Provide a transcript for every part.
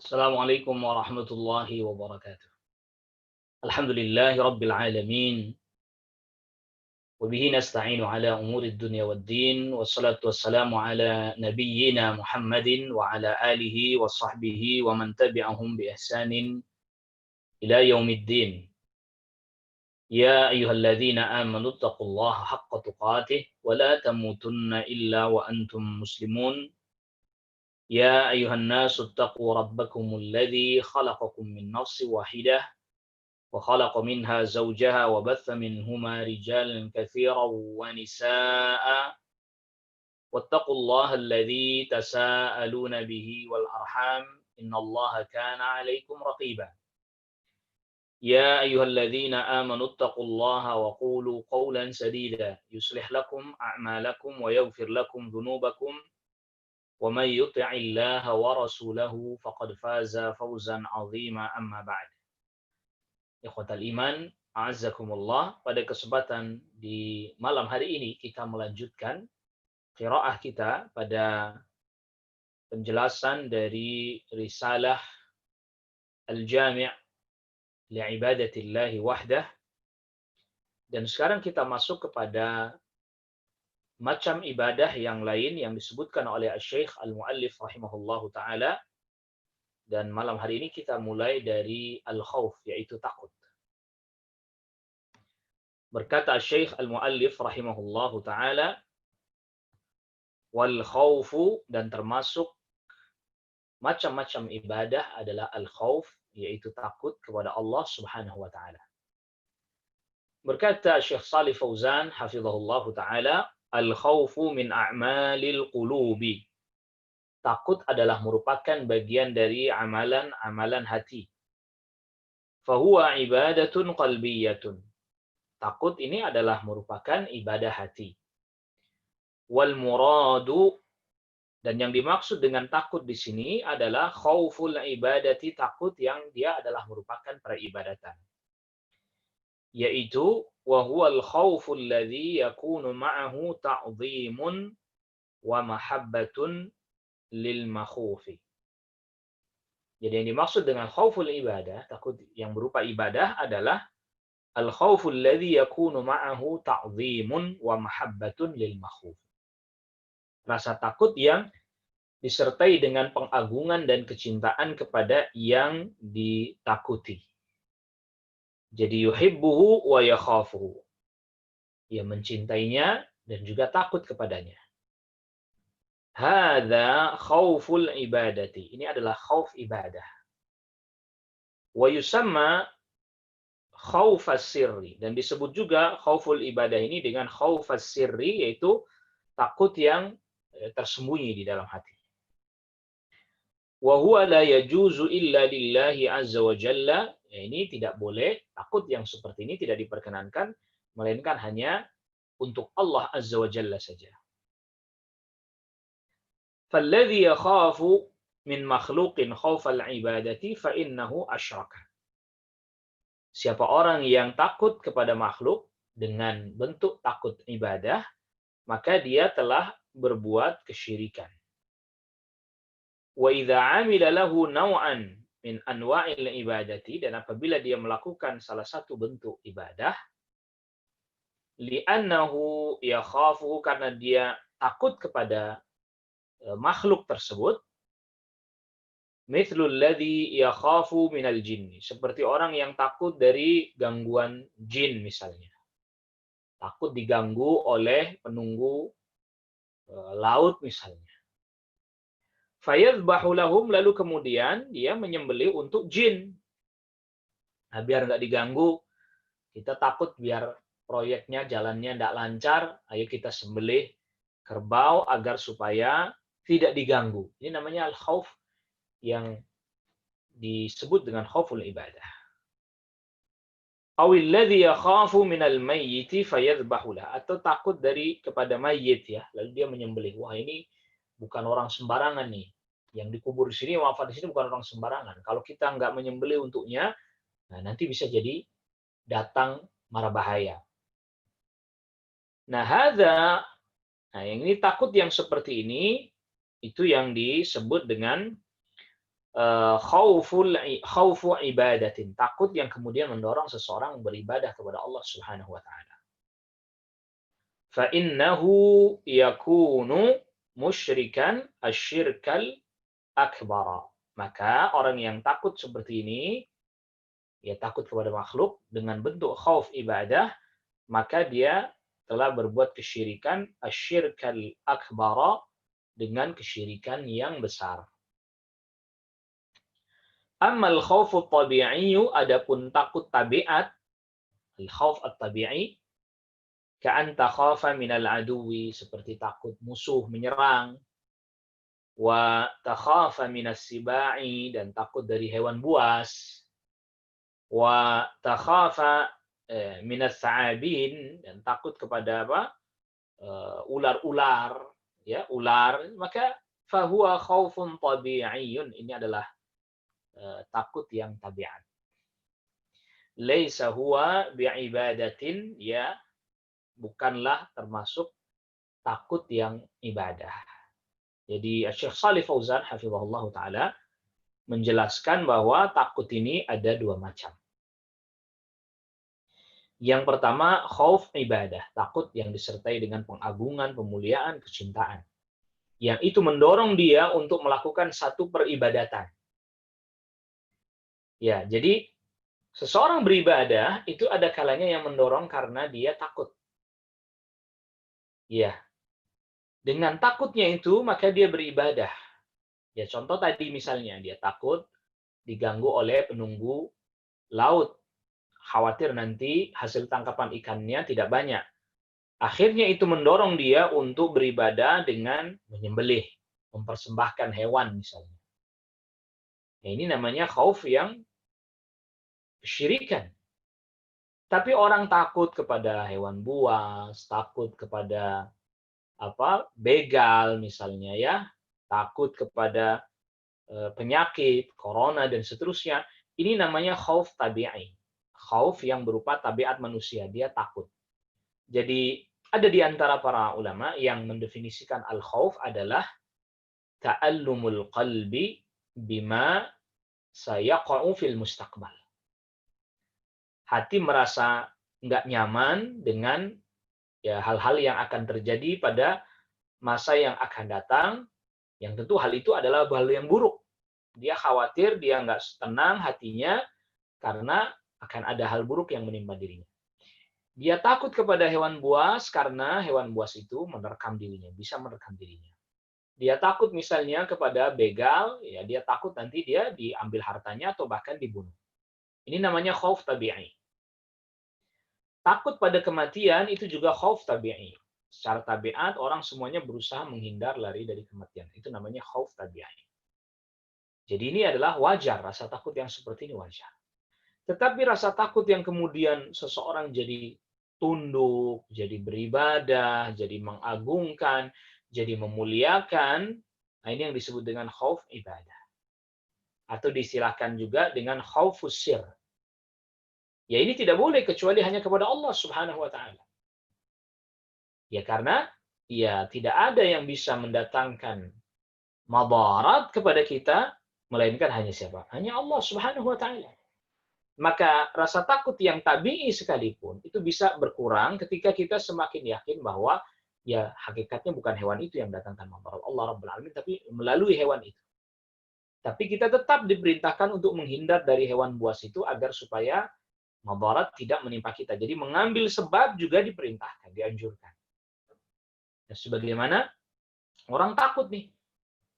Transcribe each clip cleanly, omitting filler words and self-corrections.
Assalamualaikum warahmatullahi wabarakatuh. Alhamdulillahi rabbil alamin. Wa bihi nasta'inu ala umuri dunya waddin. Wassalatu wassalamu ala nabiyyina Muhammadin wa ala alihi wa sahbihi wa man tabi'ahum bi ihsanin ila yaumiddin. Ya ayyuhalladzina amanu taqullaha haqqa tuqatih wa la tamutunna illa wa antum muslimun. Ya ayyuhan nasu taqu rabbakumul ladzi khalaqakum min nafsin wahidah وخلق منها زوجها وبث منهما رجالا كثيرا ونساء واتقوا الله الذي تساءلون به والأرحام إن الله كان عليكم رقيبا يا أيها الذين آمنوا اتقوا الله وقولوا قولا سديدا يصلح لكم أعمالكم ويغفر لكم ذنوبكم ومن يطع الله ورسوله فقد فاز فوزا عظيما أما بعد. Ikhwatal iman, a'azzakumullah, pada kesempatan di malam hari ini kita melanjutkan qiraah kita pada penjelasan dari risalah Al-Jami' li'ibadatillahi wahdah, dan sekarang kita masuk kepada macam ibadah yang lain yang disebutkan oleh Asy-Syaikh Al-Muallif rahimahullahu taala. Dan malam hari ini kita mulai dari al-khauf, yaitu takut. Berkata Syekh Al-Muallif rahimahullahu taala, wal khaufu, dan termasuk macam-macam ibadah adalah al-khauf, yaitu takut kepada Allah Subhanahu wa taala. Berkata Syekh Shalih Fauzan hafizahullahu taala, al-khaufu min a'malil qulubi. Takut adalah merupakan bagian dari amalan-amalan hati. Fahuwa ibadatun qalbiyatun. Takut ini adalah merupakan ibadah hati. Wal muradu, dan yang dimaksud dengan takut di sini adalah khauful ibadati, takut yang dia adalah merupakan peribadatan. Yaitu wa huwal khauful ladzi yakunu ma'ahu ta'dhimun wa mahabbatun lil makhufi. Jadi yang dimaksud dengan khauful ibadah, takut yang berupa ibadah, adalah al-khauful ladzi yakunu ma'ahu ta'dhimun wa mahabbatun lil makhuf. Rasa takut yang disertai dengan pengagungan dan kecintaan kepada yang ditakuti. Jadi yuhibbuhu wa yakhafuhu. Ia mencintainya dan juga takut kepadanya. Hadza khauful ibadati. Ini adalah khauf ibadah. Wa yusamma khaufas sirri, dan disebut juga khauful ibadah ini dengan khaufas sirri, yaitu takut yang tersembunyi di dalam hati. Wa huwa la yajuzu illa lillahi azza wa jalla. Ya, ini tidak boleh, takut yang seperti ini tidak diperkenankan melainkan hanya untuk Allah azza wa jalla saja. Falladhi yakhafu min makhluqin khaufal ibadati fa innahu asyraka. Siapa orang yang takut kepada makhluk dengan bentuk takut ibadah, maka dia telah berbuat kesyirikan. Wa idza 'amila lahu naw'an min anwa'il ibadati, dan apabila dia melakukan salah satu bentuk ibadah, li'annahu yakhafu, karena dia takut kepada makhluk tersebut, mithlul ladzi yakhafu minal jinni, seperti orang yang takut dari gangguan jin misalnya. Takut diganggu oleh penunggu laut misalnya. Fayadhbahu lahum, lalu kemudian dia menyembelih untuk jin. Nah, biar nggak diganggu, kita takut biar proyeknya jalannya nggak lancar, ayo kita sembelih kerbau agar supaya tidak diganggu. Ini namanya al-khauf yang disebut dengan khauful ibadah. Awil ladzi yakhafu minal mayyiti fayadhbahu lah, atau takut dari kepada mayit ya, lalu dia menyembelih. Wah, ini bukan orang sembarangan nih. Yang dikubur di sini, wafat di sini bukan orang sembarangan. Kalau kita nggak menyembelih untuknya, nah nanti bisa jadi datang mara bahaya. Nah, yang ini takut yang seperti ini, itu yang disebut dengan khaufu ibadatin, takut yang kemudian mendorong seseorang beribadah kepada Allah Subhanahu wa taala. Fa innahu yakunu musyrikan asyirkal akbar. Maka orang yang takut seperti ini, ya takut kepada makhluk dengan bentuk khauf ibadah, maka dia telah berbuat kesyirikan asyirkal akbar, dengan kesyirikan yang besar. Ammal khaufu tabi'i, adapun takut tabiat, al-khauf at-tabi'i, ka'an takhafa minal aduwi, seperti takut musuh menyerang, wa takhafa minas sibai, dan takut dari hewan buas, wa takhafa minas sa'abin, dan takut kepada apa? Ular-ular, ya, ular, maka fahuwa khaufun tabi'iyyun, ini adalah takut yang tabiat. Laisa huwa bi'ibadatin, ya, bukanlah termasuk takut yang ibadah. Jadi Syekh Shalih Fauzan hafizahullah taala menjelaskan bahwa takut ini ada dua macam. Yang pertama, khauf ibadah, takut yang disertai dengan pengagungan, pemuliaan, kecintaan. Yang itu mendorong dia untuk melakukan satu peribadatan. Ya, jadi seseorang beribadah itu ada kalanya yang mendorong karena dia takut. Ya, dengan takutnya itu maka dia beribadah. Ya, contoh tadi misalnya dia takut diganggu oleh penunggu laut. Khawatir nanti hasil tangkapan ikannya tidak banyak. Akhirnya itu mendorong dia untuk beribadah dengan menyembelih, mempersembahkan hewan misalnya. Nah, ini namanya khauf yang kesyirikan. Tapi orang takut kepada hewan buas, takut kepada begal misalnya, ya, takut kepada penyakit, corona dan seterusnya. Ini namanya khauf tabi'i. Khauf yang berupa tabiat manusia, dia takut. Jadi ada di antara para ulama yang mendefinisikan al-khauf adalah ta'allumul qalbi bima sayaqa'u fil mustaqbal. Hati merasa nggak nyaman dengan ya hal-hal yang akan terjadi pada masa yang akan datang, yang tentu hal itu adalah hal yang buruk. Dia khawatir, dia nggak tenang hatinya karena akan ada hal buruk yang menimpa dirinya. Dia takut kepada hewan buas karena hewan buas itu menerkam dirinya, bisa menerkam dirinya. Dia takut misalnya kepada begal, ya dia takut nanti dia diambil hartanya atau bahkan dibunuh. Ini namanya khauf tabi'i. Takut pada kematian itu juga khauf tabi'i. Secara tabiat orang semuanya berusaha menghindar lari dari kematian. Itu namanya khauf tabi'i. Jadi ini adalah wajar, rasa takut yang seperti ini wajar. Tetapi rasa takut yang kemudian seseorang jadi tunduk, jadi beribadah, jadi mengagungkan, jadi memuliakan, nah ini yang disebut dengan khauf ibadah. Atau diistilahkan juga dengan khaufus sir. Ya ini tidak boleh kecuali hanya kepada Allah Subhanahu wa taala. Ya karena ya tidak ada yang bisa mendatangkan madarat kepada kita melainkan hanya siapa? Hanya Allah Subhanahu wa taala. Maka rasa takut yang tabi'i sekalipun itu bisa berkurang ketika kita semakin yakin bahwa ya hakikatnya bukan hewan itu yang datangkan madarat Allah Rabbul Alamin, tapi melalui hewan itu. Tapi kita tetap diperintahkan untuk menghindar dari hewan buas itu agar supaya madarat tidak menimpa kita. Jadi mengambil sebab juga diperintahkan, dianjurkan. Dan sebagaimana orang takut nih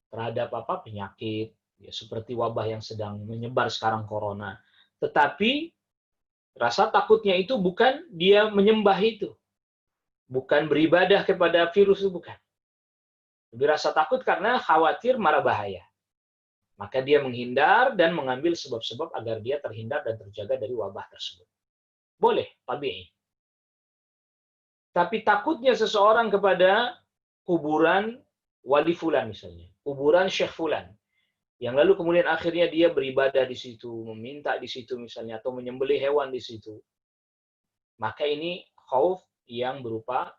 terhadap penyakit, ya seperti wabah yang sedang menyebar sekarang corona. Tetapi rasa takutnya itu bukan dia menyembah itu. Bukan beribadah kepada virus itu, bukan. Lebih rasa takut karena khawatir mara bahaya. Maka dia menghindar dan mengambil sebab-sebab agar dia terhindar dan terjaga dari wabah tersebut. Boleh, tabi'i. Tapi takutnya seseorang kepada kuburan wali fulan misalnya, kuburan syekh fulan, yang lalu kemudian akhirnya dia beribadah di situ, meminta di situ misalnya, atau menyembelih hewan di situ. Maka ini khauf yang berupa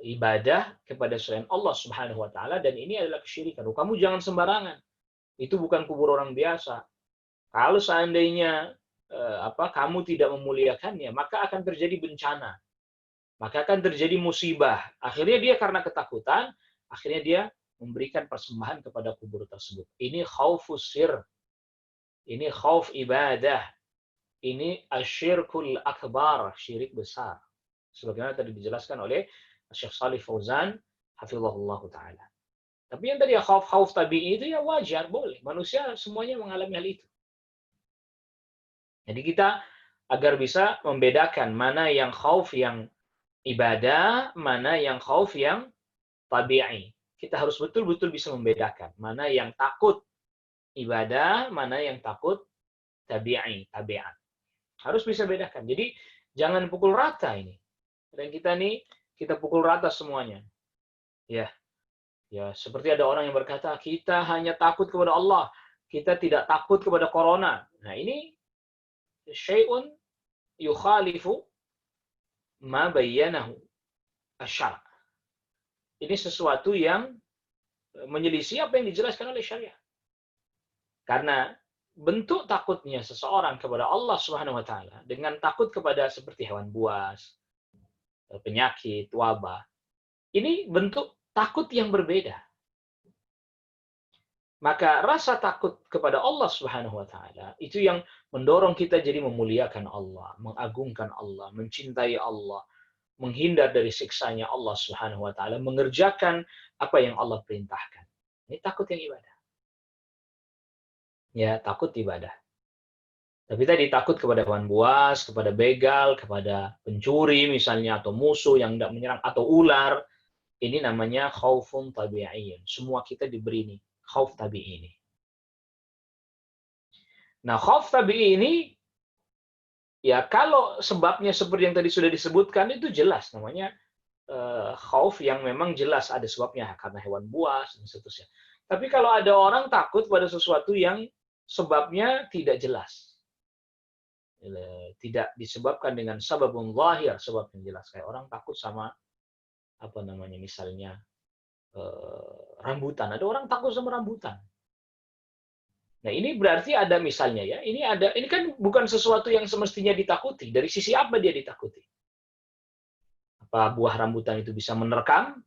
ibadah kepada selain Allah Subhanahu wa taala, dan ini adalah kesyirikan. Kamu jangan sembarangan Itu bukan kubur orang biasa. Kalau seandainya kamu tidak memuliakannya, maka akan terjadi bencana, maka akan terjadi musibah. Akhirnya dia karena ketakutan, akhirnya dia memberikan persembahan kepada kubur tersebut. Ini khaufus sir, ini khauf ibadah, ini asyirkul akbar, syirik besar. Sebagaimana tadi dijelaskan oleh Syekh Shalih Fauzan, hafizahullah ta'ala. Tapi yang tadi ya khauf tabi'i itu ya wajar, boleh. Manusia semuanya mengalami hal itu. Jadi kita agar bisa membedakan mana yang khauf yang ibadah, mana yang khauf yang tabi'i. Kita harus betul-betul bisa membedakan mana yang takut ibadah, mana yang takut tabi'i, tabiat. Harus bisa bedakan. Jadi jangan pukul rata ini. Dan kita nih, kita pukul rata semuanya. Ya, ya seperti ada orang yang berkata, kita hanya takut kepada Allah, kita tidak takut kepada corona. Nah ini syai'un yukhalifu ma bayyanahu asy-syara'. Ini sesuatu yang menyelisih apa yang dijelaskan oleh syariat. Karena bentuk takutnya seseorang kepada Allah Subhanahu wa taala dengan takut kepada seperti hewan buas, penyakit, wabah. Ini bentuk takut yang berbeda. Maka rasa takut kepada Allah Subhanahu wa taala itu yang mendorong kita jadi memuliakan Allah, mengagungkan Allah, mencintai Allah, menghindar dari siksanya Allah Subhanahu wa taala, mengerjakan apa yang Allah perintahkan. Ini takut yang ibadah. Ya, takut ibadah. Tapi tadi takut kepada hewan buas, kepada begal, kepada pencuri misalnya, atau musuh yang tidak menyerang, atau ular. Ini namanya khaufun tabi'iyyun. Semua kita diberi ini, khauf tabi'i ini. Nah, khauf tabi'i ini, ya kalau sebabnya seperti yang tadi sudah disebutkan, itu jelas. Namanya khauf yang memang jelas ada sebabnya, karena hewan buas, dan seterusnya. Tapi kalau ada orang takut pada sesuatu yang sebabnya tidak jelas, tidak disebabkan dengan sababun zahir, sebab yang jelas, kayak orang takut sama apa namanya misalnya rambutan, ada orang takut sama rambutan. Nah ini berarti ada misalnya ya, ini kan bukan sesuatu yang semestinya ditakuti. Dari sisi apa dia ditakuti? Apa buah rambutan itu bisa menerkam,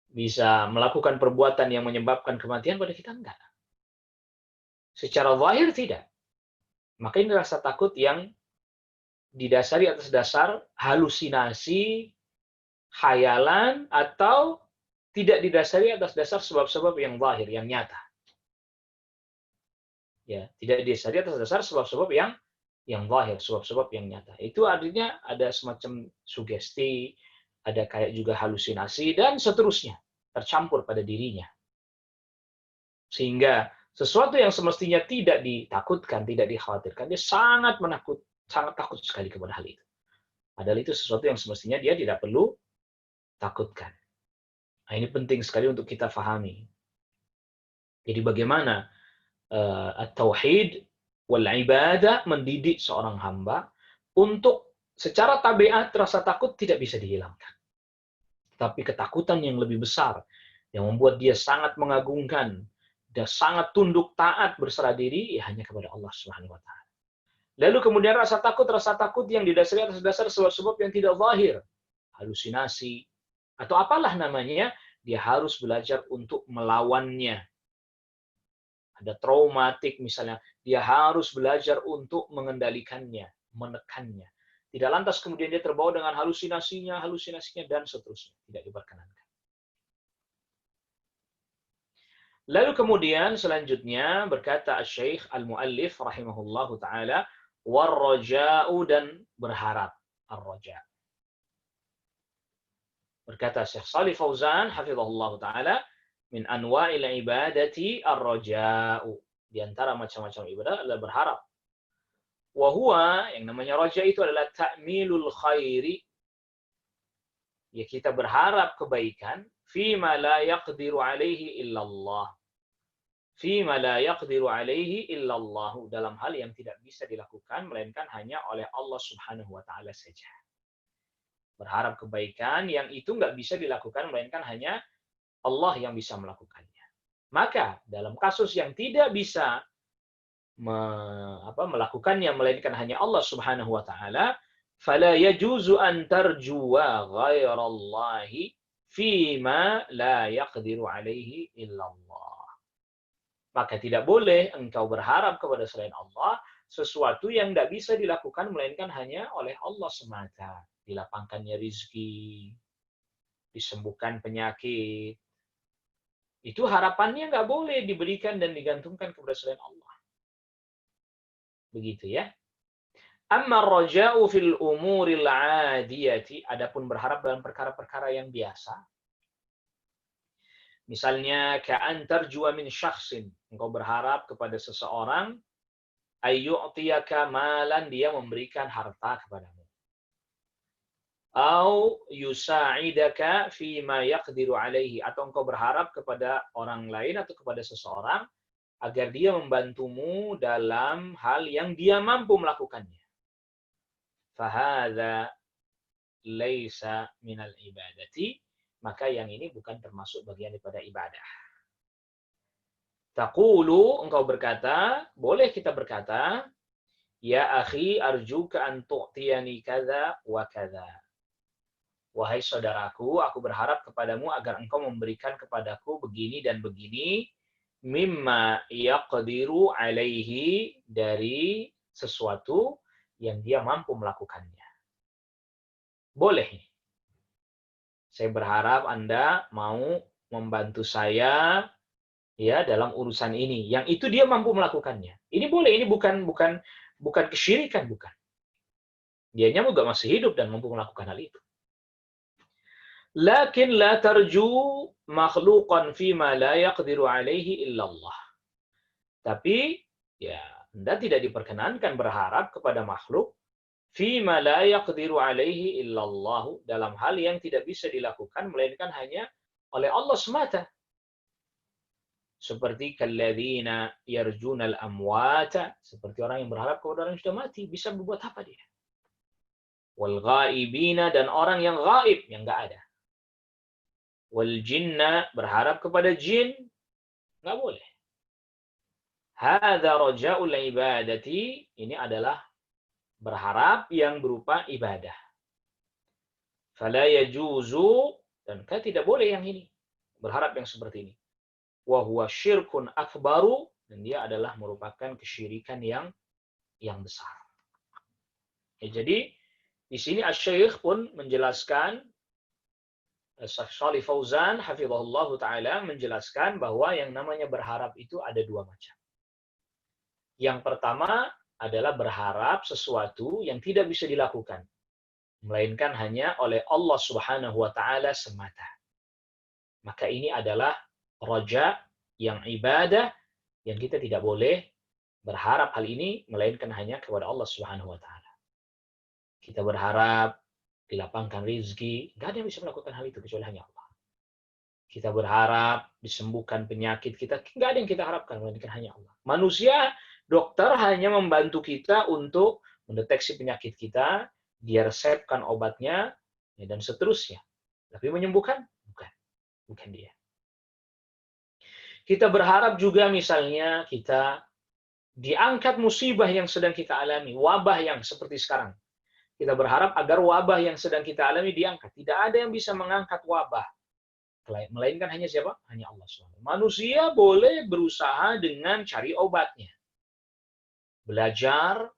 bisa melakukan perbuatan yang menyebabkan kematian? Pada kita enggak. Secara zahir tidak. Maka ini rasa takut yang didasari atas dasar halusinasi, khayalan, atau tidak didasari atas dasar sebab-sebab yang zahir, yang nyata. Ya, tidak didasari atas dasar sebab-sebab yang zahir, sebab-sebab yang nyata. Itu artinya ada semacam sugesti, ada kayak juga halusinasi, dan seterusnya, tercampur pada dirinya. Sehingga sesuatu yang semestinya tidak ditakutkan, tidak dikhawatirkan, dia sangat takut sekali kepada hal itu. Padahal itu sesuatu yang semestinya dia tidak perlu takutkan. Nah, ini penting sekali untuk kita fahami. Jadi bagaimana at-tauhid wal ibadah mendidik seorang hamba untuk secara tabiat rasa takut tidak bisa dihilangkan. Tapi ketakutan yang lebih besar yang membuat dia sangat mengagungkan dan sangat tunduk taat berserah diri ya hanya kepada Allah Subhanahu wa taala. Lalu kemudian rasa takut yang didasari atas dasar sebab-sebab yang tidak zahir, halusinasi atau apalah namanya, dia harus belajar untuk melawannya. Ada traumatik misalnya, dia harus belajar untuk mengendalikannya, menekannya. Tidak lantas kemudian dia terbawa dengan halusinasinya dan seterusnya. Tidak diperkenankan. Lalu kemudian selanjutnya berkata Syekh Al-Muallif rahimahullahu taala, warraja'u, dan berharap, ar-raja'. Berkata Syekh Shalih Fauzan hafizahullahu taala, min anwa'il ibadati ar-raja'u. Di antara macam-macam ibadah adalah berharap. Wa huwa, yang namanya raja itu adalah ta'milul khairi. Ya, kita berharap kebaikan fima la yaqdiru alaihi illallah. Fima la yaqdiru alaihi illallah, dalam hal yang tidak bisa dilakukan melainkan hanya oleh Allah Subhanahu wa taala saja. Berharap kebaikan yang itu nggak bisa dilakukan melainkan hanya Allah yang bisa melakukannya. Maka dalam kasus yang tidak bisa melakukannya melainkan hanya Allah Subhanahu wa taala, fala yajuzu an tarjuwa ghairallahi fima la yaqdiru alaihi illallah. Maka tidak boleh engkau berharap kepada selain Allah sesuatu yang tidak bisa dilakukan melainkan hanya oleh Allah semata. Dilapangkannya rizki, disembuhkan penyakit. Itu harapannya nggak boleh diberikan dan digantungkan kepada selain Allah. Begitu ya. Amma raja'u fil umuril 'adiyati, adapun berharap dalam perkara-perkara yang biasa. Misalnya ka'an tarjuwa min syakhsin, engkau berharap kepada seseorang ayyu'tiyaka malan, dia memberikan harta kepadamu. Au yusa'idaka fi ma yaqdiru alaihi, atau engkau berharap kepada orang lain atau kepada seseorang agar dia membantumu dalam hal yang dia mampu melakukannya. Fahadha laisa minal ibadati, maka yang ini bukan termasuk bagian daripada ibadah. Taqulu, engkau berkata, boleh kita berkata, ya akhi arjuka an tu'tiyani kadza wa kadza. Wahai saudaraku, aku berharap kepadamu agar engkau memberikan kepadaku begini dan begini, mimma yaqdiru alaihi, dari sesuatu yang dia mampu melakukannya. Boleh. Saya berharap Anda mau membantu saya ya dalam urusan ini, yang itu dia mampu melakukannya. Ini boleh, ini bukan kesyirikan, bukan. Dianya juga masih hidup dan mampu melakukan hal itu. Lakin la tarju makhluqan fima la yaqdiru alaihi illallah. Tapi ya Anda tidak diperkenankan berharap kepada makhluk fima la yaqdiru alaihi illallah, dalam hal yang tidak bisa dilakukan melainkan hanya oleh Allah semata. Seperti kalladzina yarjunal amwata, seperti orang yang berharap kepada orang yang sudah mati, bisa berbuat apa dia? Wal ghaibina, dan orang yang gaib, yang enggak ada. Wal jinna, berharap kepada jin, enggak boleh. Hadza raja'ul ibadati, ini adalah berharap yang berupa ibadah. Fala yajuzu, dan tidak boleh yang ini, berharap yang seperti ini. Wa huwa syirkun akbaru, dan dia adalah merupakan kesyirikan yang besar. Ya, jadi di sini Asy-Syaikh pun menjelaskan, Syekh Shalih Fauzan hafizahullah taala menjelaskan bahwa yang namanya berharap itu ada dua macam. Yang pertama adalah berharap sesuatu yang tidak bisa dilakukan, melainkan hanya oleh Allah Subhanahu wa taala semata. Maka ini adalah raja yang ibadah, yang kita tidak boleh berharap hal ini melainkan hanya kepada Allah Subhanahu wa taala. Kita berharap dilapangkan rezeki, enggak ada yang bisa melakukan hal itu kecuali hanya Allah. Kita berharap disembuhkan penyakit kita, enggak ada yang kita harapkan melainkan hanya Allah. Manusia, dokter hanya membantu kita untuk mendeteksi penyakit kita, dia resepkan obatnya, dan seterusnya. Tapi menyembuhkan? Bukan dia. Kita berharap juga misalnya kita diangkat musibah yang sedang kita alami, wabah yang seperti sekarang. Kita berharap agar wabah yang sedang kita alami diangkat. Tidak ada yang bisa mengangkat wabah, melainkan hanya siapa? Hanya Allah SWT. Manusia boleh berusaha dengan cari obatnya. Belajar,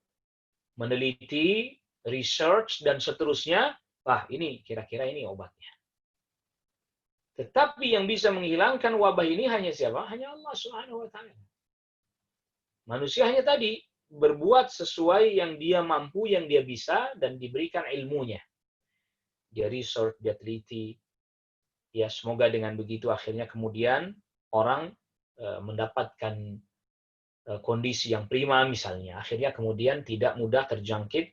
meneliti, research, dan seterusnya. Wah, ini kira-kira ini obatnya. Tetapi yang bisa menghilangkan wabah ini hanya siapa? Hanya Allah Subhanahu wa taala. Manusia hanya tadi berbuat sesuai yang dia mampu, yang dia bisa, dan diberikan ilmunya. Dia research, dia teliti. Ya, semoga dengan begitu akhirnya kemudian orang mendapatkan kondisi yang prima misalnya. Akhirnya kemudian tidak mudah terjangkit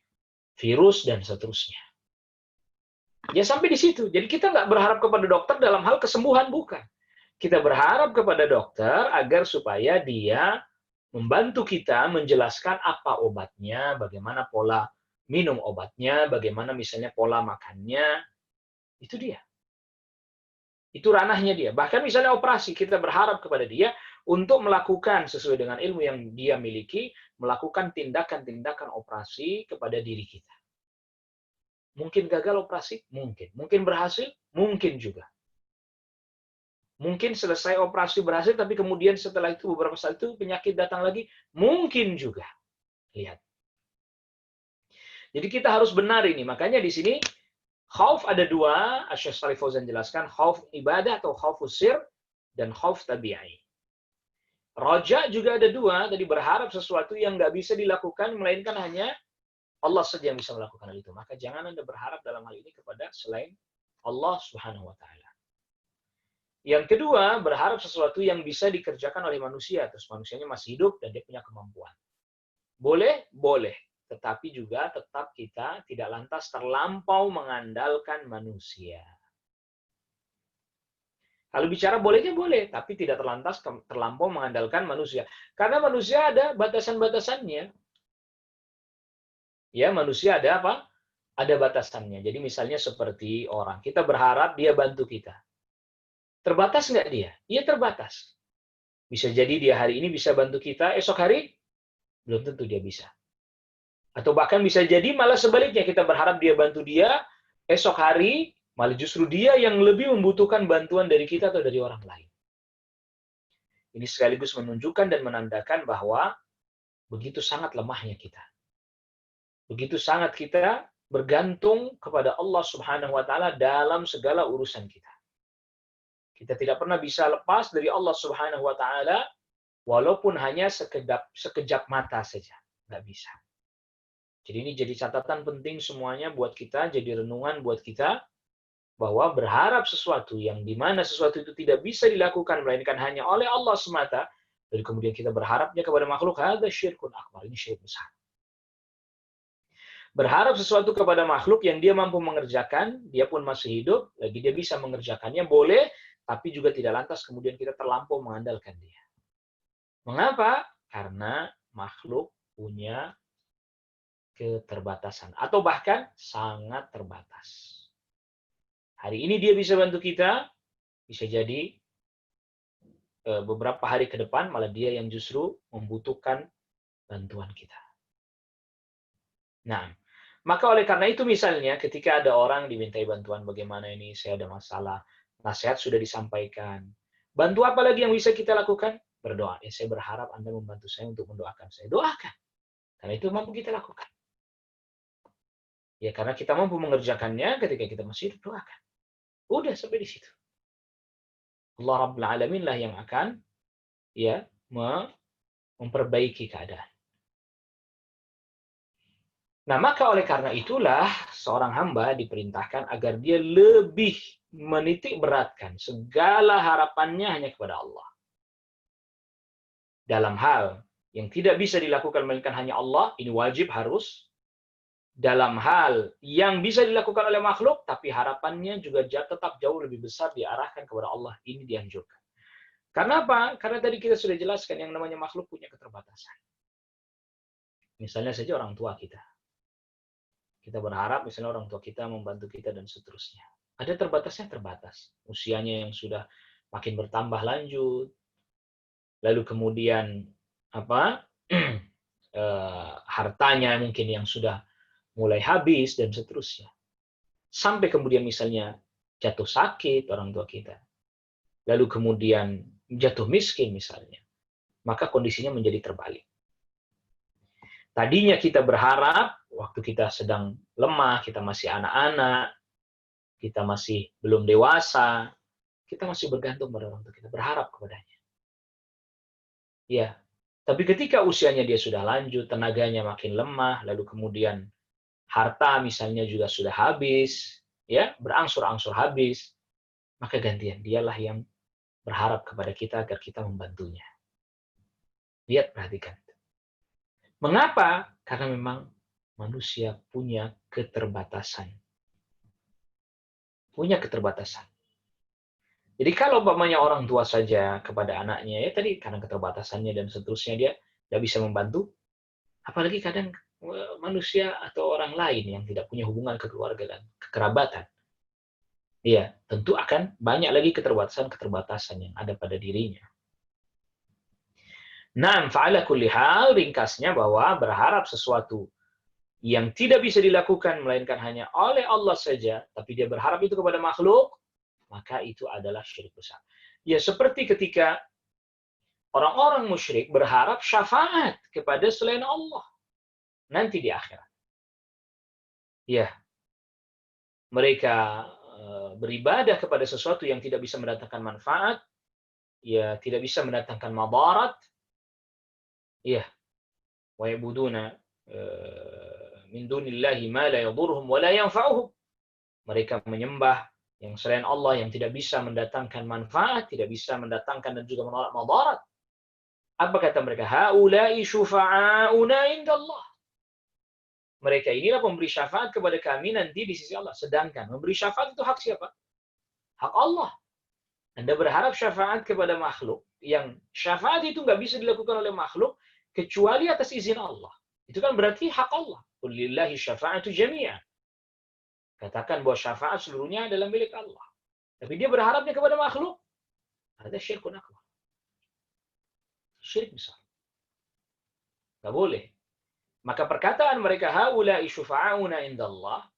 virus dan seterusnya. Ya sampai di situ. Jadi kita nggak berharap kepada dokter dalam hal kesembuhan, bukan. Kita berharap kepada dokter agar supaya dia membantu kita menjelaskan apa obatnya, bagaimana pola minum obatnya, bagaimana misalnya pola makannya. Itu dia. Itu ranahnya dia. Bahkan misalnya operasi, kita berharap kepada dia untuk melakukan sesuai dengan ilmu yang dia miliki, melakukan tindakan-tindakan operasi kepada diri kita. Mungkin gagal operasi? Mungkin. Mungkin berhasil? Mungkin juga. Mungkin selesai operasi berhasil, tapi kemudian setelah itu beberapa saat itu penyakit datang lagi? Mungkin juga. Lihat. Jadi kita harus benar ini. Makanya di sini khauf ada dua. Syekh Shalih Fauzan jelaskan, khauf ibadah atau khauf sir dan khauf tabi'i. Raja juga ada dua. Tadi berharap sesuatu yang nggak bisa dilakukan, melainkan hanya Allah saja yang bisa melakukan hal itu. Maka jangan Anda berharap dalam hal ini kepada selain Allah Subhanahu wa taala. Yang kedua, berharap sesuatu yang bisa dikerjakan oleh manusia, terus manusianya masih hidup dan dia punya kemampuan. Boleh, boleh. Tetapi juga tetap kita tidak lantas terlampau mengandalkan manusia. Kalau bicara bolehnya boleh, tapi tidak terlampau mengandalkan manusia. Karena manusia ada batasan-batasannya. Ya, manusia ada apa? Ada batasannya. Jadi misalnya seperti orang, kita berharap dia bantu kita. Terbatas nggak dia? Iya terbatas. Bisa jadi dia hari ini bisa bantu kita, esok hari belum tentu dia bisa. Atau bahkan bisa jadi malah sebaliknya, kita berharap dia bantu dia, esok hari malah justru dia yang lebih membutuhkan bantuan dari kita atau dari orang lain. Ini sekaligus menunjukkan dan menandakan bahwa begitu sangat lemahnya kita. Begitu sangat kita bergantung kepada Allah Subhanahu wa taala dalam segala urusan kita. Kita tidak pernah bisa lepas dari Allah Subhanahu wa taala walaupun hanya sekejap mata saja. Nggak bisa. Jadi ini jadi catatan penting semuanya buat kita, jadi renungan buat kita, bahwa berharap sesuatu yang dimana sesuatu itu tidak bisa dilakukan melainkan hanya oleh Allah semata, dan kemudian kita berharapnya kepada makhluk, ada syirkun akbar, ini syirik besar. Berharap sesuatu kepada makhluk yang dia mampu mengerjakan, dia pun masih hidup, lagi dia bisa mengerjakannya, boleh, tapi juga tidak lantas kemudian kita terlampau mengandalkan dia. Mengapa? Karena makhluk punya keterbatasan, atau bahkan sangat terbatas. Hari ini dia bisa bantu kita, bisa jadi beberapa hari ke depan malah dia yang justru membutuhkan bantuan kita. Nah, maka oleh karena itu misalnya ketika ada orang dimintai bantuan, bagaimana ini saya ada masalah, nasihat sudah disampaikan. Bantu apa lagi yang bisa kita lakukan? Berdoa. Ya, saya berharap Anda membantu saya untuk mendoakan saya. Doakan. Karena itu mampu kita lakukan. Ya, karena kita mampu mengerjakannya ketika kita masih hidup, doakan. Udah sampai di situ. Allah Rabbul Alamin lah yang akan ya memperbaiki keadaan. Nah, maka oleh karena itulah seorang hamba diperintahkan agar dia lebih menitik beratkan segala harapannya hanya kepada Allah. Dalam hal yang tidak bisa dilakukan melainkan hanya Allah, ini wajib harus. Dalam hal yang bisa dilakukan oleh makhluk, tapi harapannya juga tetap jauh lebih besar diarahkan kepada Allah. Ini dianjurkan. Karena apa? Karena tadi kita sudah jelaskan yang namanya makhluk punya keterbatasan. Misalnya saja orang tua kita. Kita berharap misalnya orang tua kita membantu kita dan seterusnya. Ada terbatasnya terbatas. Usianya yang sudah makin bertambah lanjut. Lalu kemudian hartanya mungkin yang sudah mulai habis dan seterusnya. Sampai kemudian misalnya jatuh sakit orang tua kita. Lalu kemudian jatuh miskin misalnya. Maka kondisinya menjadi terbalik. Tadinya kita berharap waktu kita sedang lemah, kita masih anak-anak, kita masih belum dewasa, kita masih bergantung pada orang tua kita, berharap kepadanya. Ya, tapi ketika usianya dia sudah lanjut, tenaganya makin lemah, lalu kemudian harta misalnya juga sudah habis, ya, berangsur-angsur habis, maka gantian dialah yang berharap kepada kita agar kita membantunya. Lihat, perhatikan. Mengapa? Karena memang manusia punya keterbatasan. Punya keterbatasan. Jadi kalau umpamanya orang tua saja kepada anaknya, ya tadi karena keterbatasannya dan seterusnya dia tidak bisa membantu, apalagi kadang manusia atau orang lain yang tidak punya hubungan kekeluargaan, kekerabatan. Iya, tentu akan banyak lagi keterbatasan-keterbatasan yang ada pada dirinya. Nah, fa'ala kulli hal, ringkasnya bahwa berharap sesuatu yang tidak bisa dilakukan melainkan hanya oleh Allah saja, tapi dia berharap itu kepada makhluk, maka itu adalah syirik besar. Ya, seperti ketika orang-orang musyrik berharap syafaat kepada selain Allah nanti di akhirat. Ya, mereka beribadah kepada sesuatu yang tidak bisa mendatangkan manfaat, ya tidak bisa mendatangkan madarat, ya, wa yabuduna min dunillahi ma la yadurhum wa la yanfa'uhum. Mereka menyembah yang selain Allah yang tidak bisa mendatangkan manfaat, tidak bisa mendatangkan dan juga menolak madarat. Apa kata mereka? Haula'i syufa'auna indallah. Mereka inilah pemberi syafaat kepada kami nanti di sisi Allah. Sedangkan memberi syafaat itu hak siapa? Hak Allah. Anda berharap syafaat kepada makhluk, yang syafaat itu nggak bisa dilakukan oleh makhluk kecuali atas izin Allah. Itu kan berarti hak Allah. Qulillahi syafa'atu jami'an. Katakan bahwa syafaat seluruhnya adalah milik Allah. Tapi dia berharapnya kepada makhluk. Ada syirkun akbar. Syirik besar. Nggak boleh. Maka perkataan mereka, haula'i syufa'auna indallah,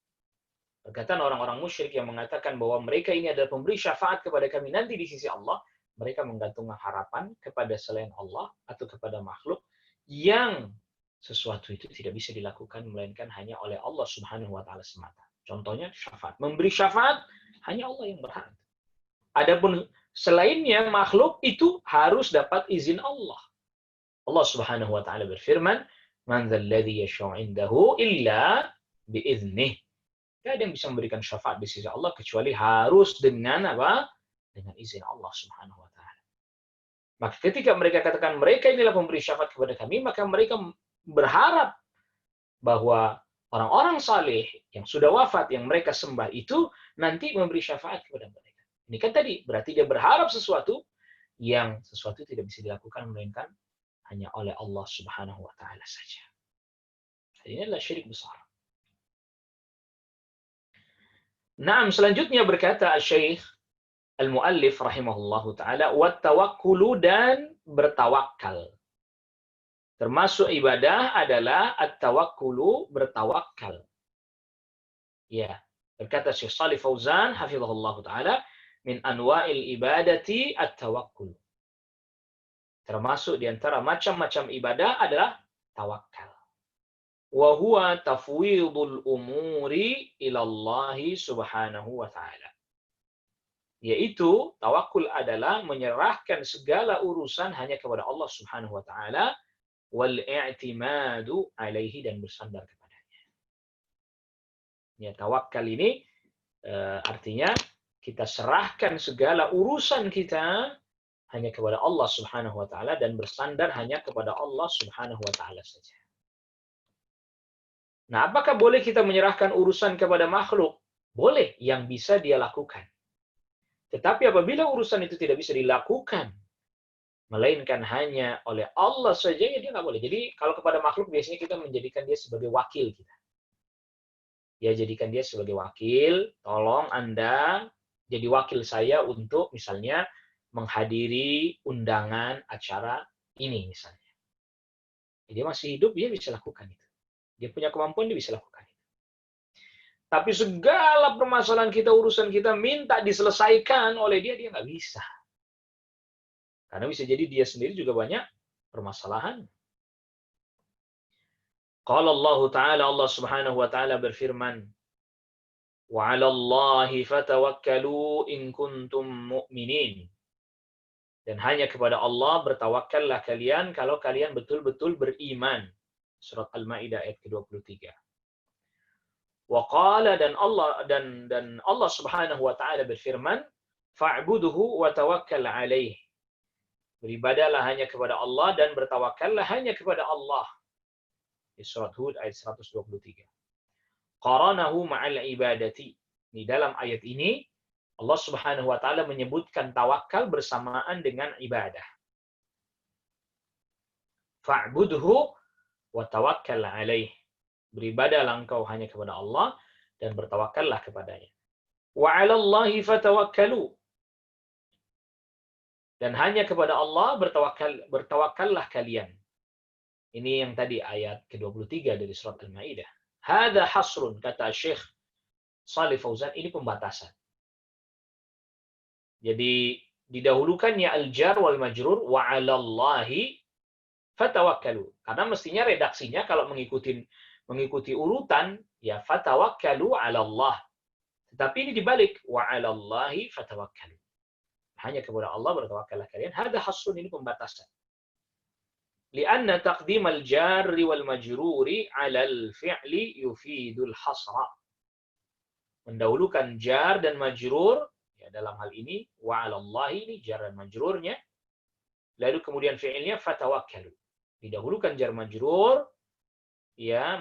perkataan orang-orang musyrik yang mengatakan bahwa mereka ini adalah pemberi syafaat kepada kami nanti di sisi Allah, mereka menggantungkan harapan kepada selain Allah atau kepada makhluk yang sesuatu itu tidak bisa dilakukan melainkan hanya oleh Allah Subhanahu wa taala semata. Contohnya syafaat. Memberi syafaat hanya Allah yang berhak. Adapun selainnya makhluk itu harus dapat izin Allah. Allah Subhanahu wa taala berfirman, "Man dzalladzi yashfa'u 'indahu illa biiznih." Tidak ada yang bisa memberikan syafaat di sisi Allah kecuali harus dengan apa? Dengan izin Allah Subhanahu wa taala. Maka ketika mereka katakan mereka inilah pemberi syafaat kepada kami, maka mereka berharap bahwa orang-orang saleh yang sudah wafat yang mereka sembah itu nanti memberi syafaat kepada mereka. Ini kan tadi berarti dia berharap sesuatu yang sesuatu tidak bisa dilakukan melainkan hanya oleh Allah Subhanahu wa taala saja. Ini adalah syirik besar. Nah, selanjutnya berkata Syekh Al-Muallif rahimahullahu taala, wat tawakkulu, dan bertawakal. Termasuk ibadah adalah at-tawakkulu, bertawakal. Ya, berkata Syekh Shalih Fauzan hafizahullahu taala, min anwa'il ibadati at-tawakkul. Termasuk di antara macam-macam ibadah adalah tawakal. Wa huwa tafwidul umuri ila Allah Subhanahu wa taala. Yaitu tawakul adalah menyerahkan segala urusan hanya kepada Allah Subhanahu wa taala, wal i'timadu alaihi, dan bersandar kepadanya. Ya, tawakal ini artinya kita serahkan segala urusan kita hanya kepada Allah Subhanahu wa taala dan bersandar hanya kepada Allah Subhanahu wa taala saja. Nah, apakah boleh kita menyerahkan urusan kepada makhluk? Boleh, yang bisa dia lakukan. Tetapi apabila urusan itu tidak bisa dilakukan, melainkan hanya oleh Allah saja, ya dia nggak boleh. Jadi kalau kepada makhluk biasanya kita menjadikan dia sebagai wakil kita. Ya, jadikan dia sebagai wakil, tolong Anda jadi wakil saya untuk misalnya menghadiri undangan acara ini misalnya. Dia masih hidup, dia bisa lakukan itu. Dia punya kemampuan, dia bisa lakukan itu. Tapi segala permasalahan kita, urusan kita minta diselesaikan oleh dia, dia nggak bisa. Karena bisa jadi dia sendiri juga banyak permasalahan. Qala Allah Ta'ala, Allah Subhanahu wa taala berfirman, "Wa 'alallahi fatawakkalu in kuntum mu'minin." Dan hanya kepada Allah bertawakkallah kalian kalau kalian betul-betul beriman. Surat Al-Maidah ayat ke-23. Wa qala, dan Allah Subhanahu wa taala berfirman, "Fa'budhu wa tawakkal 'alaih." Beribadahlah hanya kepada Allah dan bertawakallah hanya kepada Allah. Di surat Hud ayat 123. Qaranahu ma'al ibadati. Di dalam ayat ini Allah Subhanahu wa taala menyebutkan tawakal bersamaan dengan ibadah. Fa'budhu wa tawakkal 'alaih. Beribadahlah engkau hanya kepada Allah dan bertawakallah kepadanya. Wa 'alallahi fatawakkalu. Dan hanya kepada Allah bertawakallah kalian. Ini yang tadi ayat ke-23 dari surat Al-Maidah. Hada hasrun, kata Syekh Shalih Fauzan, ini pembatasan. Jadi didahulukannya al-jar wal majrur wa 'alallahi fatawakkalu. Karena mestinya redaksinya kalau mengikuti urutan ya fatawakkalu 'alallah. Tetapi ini dibalik wa 'alallahi fatawakkalu. Hanya kepada Allah bertawakallah kalian. Hada hasrun, ini pembatasan. Lianna taqdim al-jarri wal majruri 'ala al-fi'li yufidul hasra. Mendahulukan jar dan majrur ya dalam hal ini wa 'alallahi, ini jar dan majrurnya. Lalu kemudian fi'ilnya fatawakkalu. Didahulukan jar majrur ya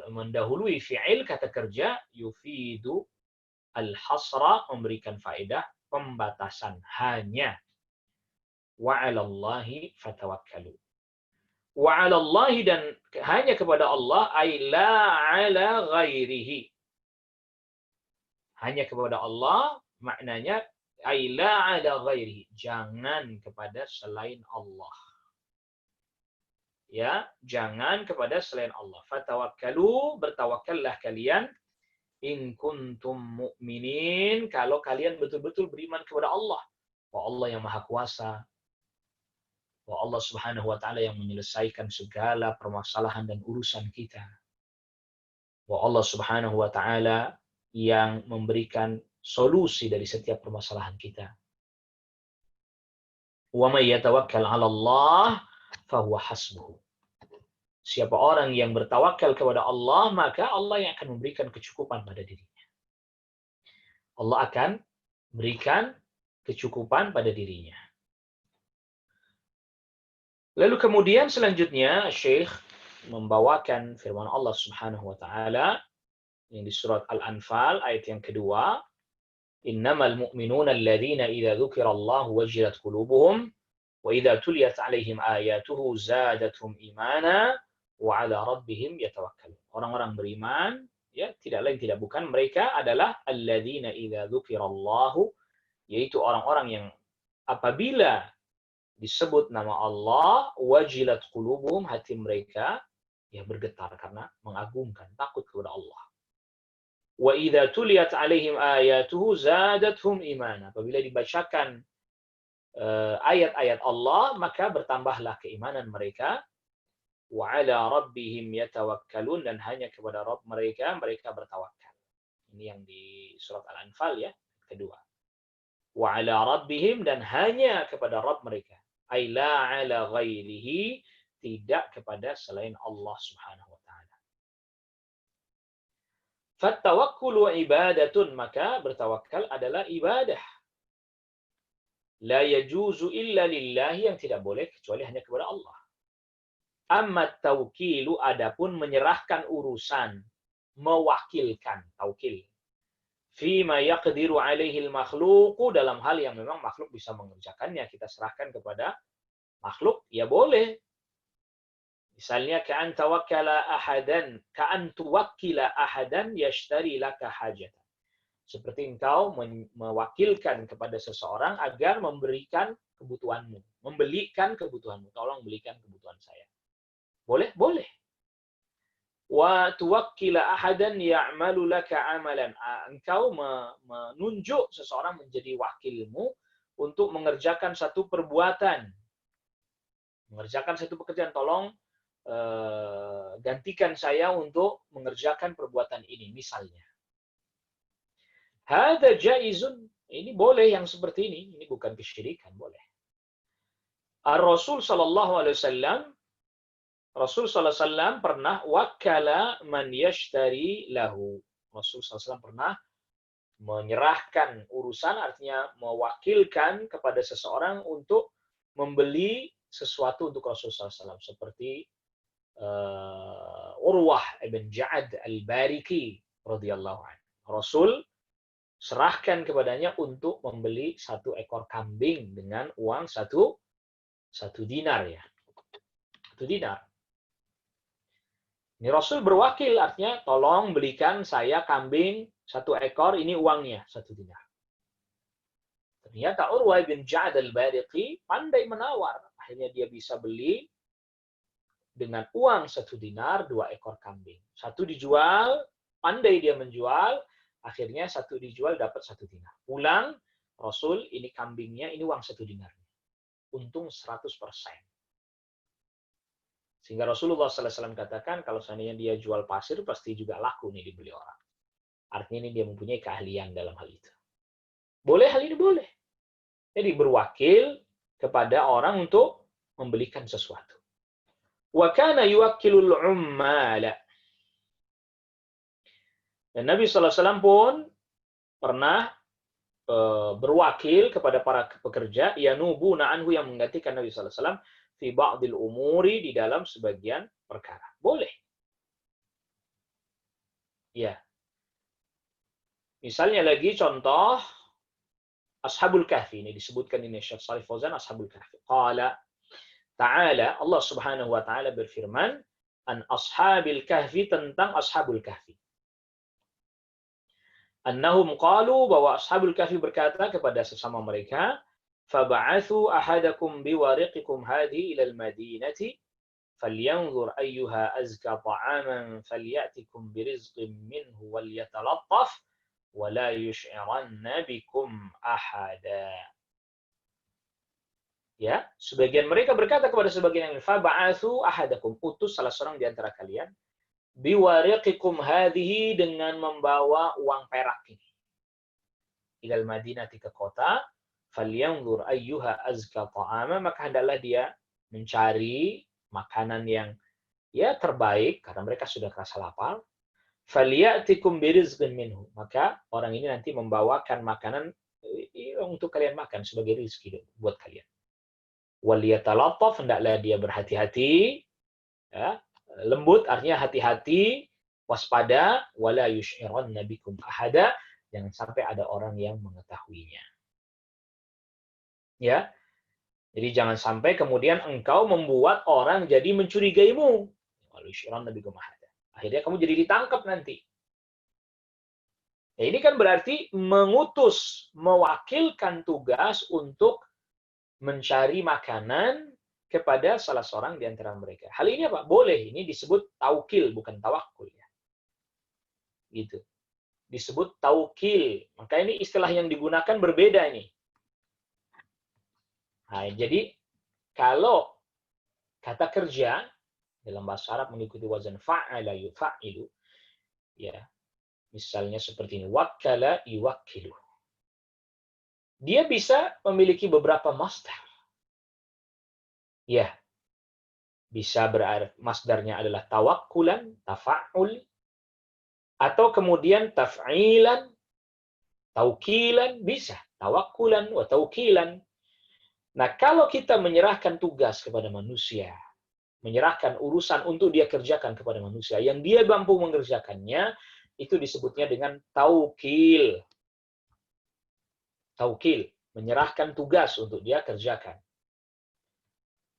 mendahului fi'il kata kerja yufidu al-hasra, memberikan faedah pembatasan, hanya wa 'alallahi fatawakkalu. Wa 'alallahi, dan hanya kepada Allah, ay la 'ala ghairihi. Hanya kepada Allah maknanya ay la 'ala ghairihi, jangan kepada selain Allah. Ya, jangan kepada selain Allah. Fatawakkalu, bertawakallah kalian, in kuntum mu'minin, kalau kalian betul-betul beriman kepada Allah. Bahwa Allah yang Maha Kuasa, bahwa Allah Subhanahu wa taala yang menyelesaikan segala permasalahan dan urusan kita. Bahwa Allah Subhanahu wa taala yang memberikan solusi dari setiap permasalahan kita. Wa may yatawakkal 'ala Allah fahuwa hasbuhu. Siapa orang yang bertawakal kepada Allah, maka Allah yang akan memberikan kecukupan pada dirinya. Allah akan berikan kecukupan pada dirinya. Lalu kemudian selanjutnya Syekh membawakan firman Allah Subhanahu wa taala yang di surat Al-Anfal ayat yang kedua, innamal mu'minuna alladzina idza dzukirallahu wajilat qulubuhum wa idza tuliyat 'alaihim ayatuhu zadatuhum imana wa 'ala rabbihim yatawakkalun. Orang-orang beriman ya tidak lain tidak bukan mereka adalah alladzina idza dzukirallahu, yaitu orang-orang yang apabila disebut nama Allah, wajilat qulubuhum, hati mereka ya bergetar karena mengagungkan, takut kepada Allah. Wa idza tuliyat 'alaihim ayatuhu zadatuhum imana. Apabila dibacakan ayat-ayat Allah, maka bertambahlah keimanan mereka. Wa 'ala rabbihim yatawakkalun, dan hanya kepada Rabb mereka bertawakal. Ini yang di surat Al-Anfal ya, kedua. Wa 'ala rabbihim, dan hanya kepada Rabb mereka. Ay la 'ala ghairihi, tidak kepada selain Allah Subhanahu wa taala. Fattawakkulu ibadatun, maka bertawakal adalah ibadah. La yajuzu illa lillahi, yang tidak boleh kecuali hanya kepada Allah. Amma tawkilu, adapun menyerahkan urusan, mewakilkan, taukil. Fima yaqdiru alaihi al-makhluqu, dalam hal yang memang makhluk bisa mengerjakannya, kita serahkan kepada makhluk, ya boleh. Misalnya ka'an tuwakkila ahadan yashtari laka hajatan. Seperti engkau mewakilkan kepada seseorang agar memberikan kebutuhanmu, membelikan kebutuhanmu, tolong belikan kebutuhan saya. Boleh? Boleh. Wa tuwakkila ahadan ya'malu laka amalan. Engkau menunjuk seseorang menjadi wakilmu untuk mengerjakan satu perbuatan. Mengerjakan satu pekerjaan, tolong gantikan saya untuk mengerjakan perbuatan ini, misalnya. Hada jaizun, ini boleh yang seperti ini bukan kesyirikan, boleh. Rasul sallallahu alaihi wasallam pernah wakala man yashtari lahu. Rasul sallallahu alaihi wasallam pernah menyerahkan urusan, artinya mewakilkan kepada seseorang untuk membeli sesuatu untuk Rasul sallallahu alaihi wasallam, seperti Urwah ibn Ja'ad al-Bariki radhiyallahu anhu. Rasul serahkan kepadanya untuk membeli 1 ekor kambing dengan uang 1 dinar ya. 1 dinar. Ini Rasul berwakil, artinya tolong belikan saya kambing 1 ekor, ini uangnya 1 dinar. Ternyata Urwah bin Ja'ad al-Bariqi pandai menawar. Akhirnya dia bisa beli dengan uang 1 dinar 2 ekor kambing. 1 dijual, pandai dia menjual, akhirnya 1 dijual dapat 1 dinar. Pulang, Rasul ini kambingnya, ini uang 1 dinar. Untung 100%. Sehingga Rasulullah SAW katakan, kalau seandainya dia jual pasir, pasti juga laku nih dibeli orang. Artinya ini dia mempunyai keahlian dalam hal itu. Boleh hal ini? Boleh. Jadi berwakil kepada orang untuk membelikan sesuatu. Wa kana yuwakkilul ummala. Dan Nabi SAW pun pernah berwakil kepada para pekerja, yanubuna anhu, yang menggantikan Nabi SAW fi ba'dil umuri, di dalam sebagian perkara. Boleh. Ya. Misalnya lagi contoh Ashabul Kahfi, ini disebutkan ini Syekh Shalih Fauzan, Ashabul Kahfi. Qala ta'ala, Allah Subhanahu wa taala berfirman, an ashabil kahfi, tentang Ashabul Kahfi. Annahum qalu, bahwa Ashabul Kahfi berkata kepada sesama mereka, fab'athu ahadakum biwariqikum hadhi ila al-madinati falyanzur ayyuha azka ta'aman falyatikum birizqin minhu walyatalattaf wala yush'iranna bikum ahada. Ya, sebagian mereka berkata kepada sebagian yang lain, fab'athu ahadakum, utus salah seorang di antara kalian, biwariqikum hadhihi, dengan membawa uang perak ini, ilal madinati, ke kota, falyanzur ayyuha azka ta'ama, maka hendaklah dia mencari makanan yang ya terbaik, karena mereka sudah kerasa lapar. Falyatikum birizqin minhu, maka orang ini nanti membawakan makanan untuk kalian makan sebagai rezeki buat kalian. Waliyatalattaf, hendaklah dia berhati-hati, ya, lembut, artinya hati-hati, waspada, wala yush'iranna bikum ahada, jangan sampai ada orang yang mengetahuinya. Ya. Jadi jangan sampai kemudian engkau membuat orang jadi mencurigaimu. Wala yush'iranna bikum ahada. Akhirnya kamu jadi ditangkap nanti. Ya, ini kan berarti mengutus, mewakilkan tugas untuk mencari makanan kepada salah seorang di antara mereka. Hal ini apa? Boleh. Ini disebut taukil, bukan tawakul. Ya. Gitu. Disebut taukil. Maka ini istilah yang digunakan berbeda ini. Nah, jadi kalau kata kerja dalam bahasa Arab mengikuti wazan fa'ala yufa'ilu, ya, misalnya seperti ini, wakkala yuwakkilu. Dia bisa memiliki beberapa masdar. Ya. Bisa berarti masdarnya adalah tawakkulan, tafa'ul, atau kemudian taf'ilan, taukilan, bisa. Tawakkulan wa taukilan. Nah, kalau kita menyerahkan tugas kepada manusia, menyerahkan urusan untuk dia kerjakan kepada manusia, yang dia mampu mengerjakannya, itu disebutnya dengan taukil. Taukil, menyerahkan tugas untuk dia kerjakan.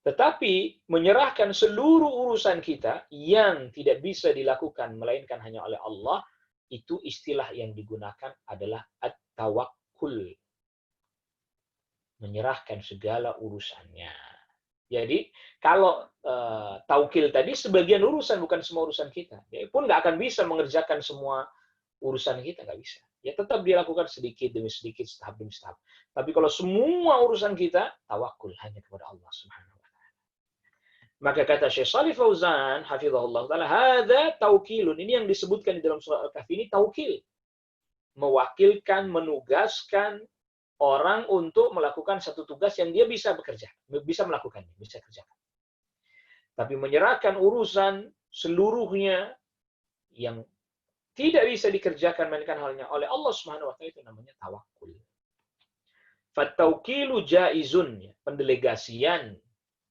Tetapi menyerahkan seluruh urusan kita yang tidak bisa dilakukan melainkan hanya oleh Allah, itu istilah yang digunakan adalah at-tawakkul. Menyerahkan segala urusannya. Jadi kalau taukil tadi sebagian urusan, bukan semua urusan kita. Dia pun nggak akan bisa mengerjakan semua urusan kita, nggak bisa. Ya tetap dilakukan sedikit demi sedikit, tahap demi tahap. Tapi kalau semua urusan kita, tawakul hanya kepada Allah Subhanahu wa taala. Maka kata Syekh Shalih Fauzan, hafizahullah taala, hadza taukilun. Ini yang disebutkan di dalam surah Al-Kahfi ini taukil. Mewakilkan, menugaskan orang untuk melakukan satu tugas yang dia bisa bekerja, bisa melakukannya, bisa kerjakan. Tapi menyerahkan urusan seluruhnya yang tidak bisa dikerjakan melainkan halnya oleh Allah Subhanahu wa taala, itu namanya tawakkul. Fataukilu jaizun, pendelegasian,